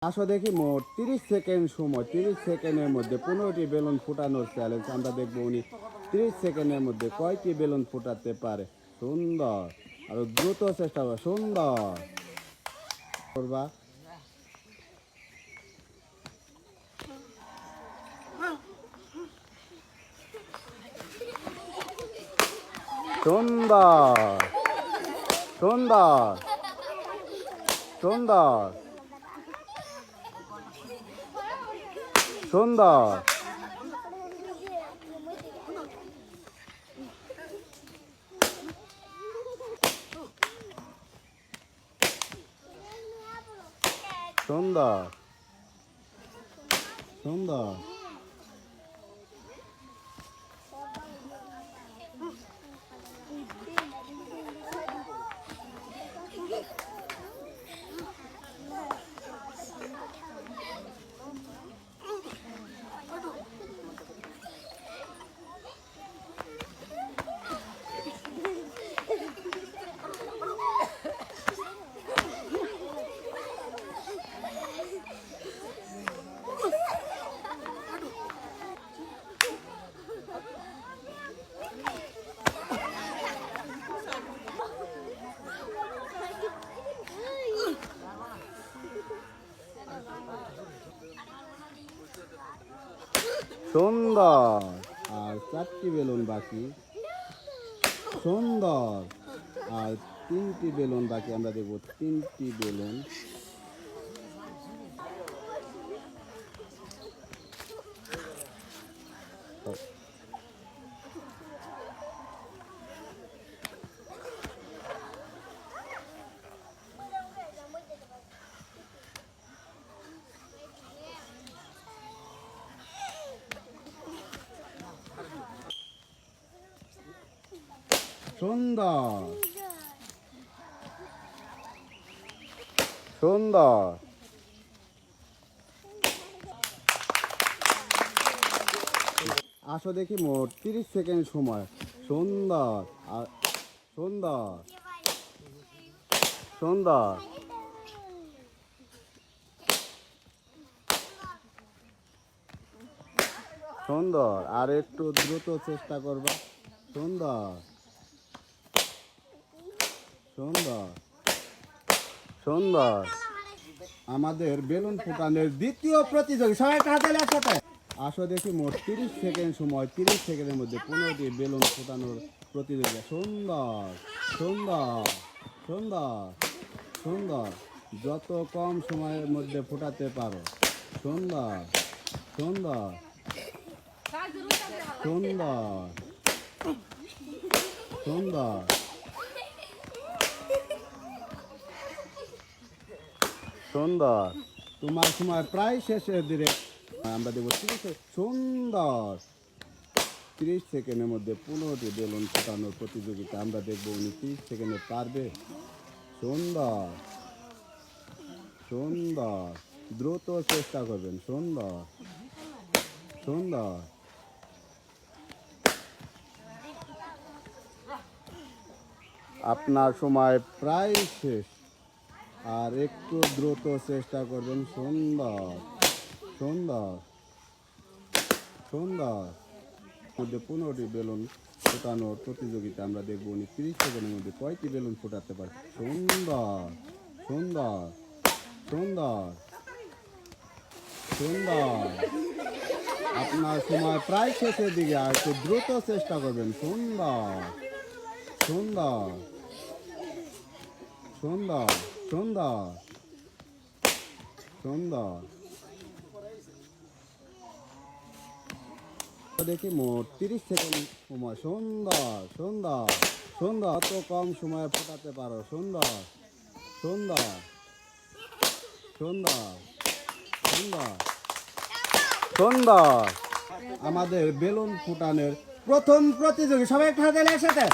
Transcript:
আসো দেখি মোট 30 সেকেন্ড সময়, 30 সেকেন্ডের মধ্যে 15টি বেলুন ফুটানোর চ্যালেঞ্জ। আমরা দেখবো উনি 30 সেকেন্ডের মধ্যে কয়টি বেলুন ফুটাতে পারে। সুন্দর, আরো দ্রুত চেষ্টা করো। সুন্দর করবা। সুন্দর সুন্দর সুন্দর সুন্দর সুন্দর সুন্দর সুন্দর। আর 4টি বেলুন বাকি। সুন্দর। আর 3টি বেলুন বাকি। আমরা দেখব 3টি বেলুন। সুন্দর সুন্দর। আসো দেখি মোট 30 সেকেন্ড সময়। সুন্দর আর সুন্দর সুন্দর সুন্দর। আর একটু দ্রুত চেষ্টা করবা। সুন্দর সুন্দর সুন্দর। আমাদের বেলুন ফুটানোর দ্বিতীয় প্রতিযোগী, সবাই হাতে একসাথে। আসো দেখি মোট 30 সেকেন্ড সময়, 30 সেকেন্ডের মধ্যে 15টি বেলুন ফুটানোর প্রতিযোগিতা। সুন্দর সুন্দর সুন্দর সুন্দর। যত কম সময়ের মধ্যে ফুটাতে পারো। সুন্দর সুন্দর সুন্দর সুন্দর সুন্দর। তোমার সময় প্রায় শেষের দিকে। আমরা দেবো 30। সুন্দর। 30 সেকেন্ডের মধ্যে 15টি বেলুন ফুটানোর প্রতিযোগিতা। আমরা দেখবো উনি 30 সেকেন্ডে পারবে। সুন্দর সুন্দর। দ্রুত চেষ্টা করবেন। সুন্দর সুন্দর। আপনার সময় প্রায় শেষ। আর একটু দ্রুত চেষ্টা করবেন। সুন্দর সুন্দর সুন্দর। মধ্যে 15টি বেলুন ফোটানোর প্রতিযোগিতা। আমরা দেখবো উনি 30 সেকেন্ডের মধ্যে কয়টি বেলুন ফোটাতে পারে। সুন্দর সুন্দর সুন্দর সুন্দর। আপনার সময় প্রায় শেষের দিকে। আর একটু দ্রুত চেষ্টা করবেন। সুন্দর সুন্দর সুন্দর সুন্দর সুন্দর। দেখি মোট 30 সেকেন্ড সময়। সুন্দর সুন্দর সুন্দর। অত কম সময়ে ফোটাতে পারো। সুন্দর সুন্দর সুন্দর সুন্দর সুন্দর। আমাদের বেলুন ফুটানোর প্রথম প্রতিযোগী, সবাই একসাথে একসাথে।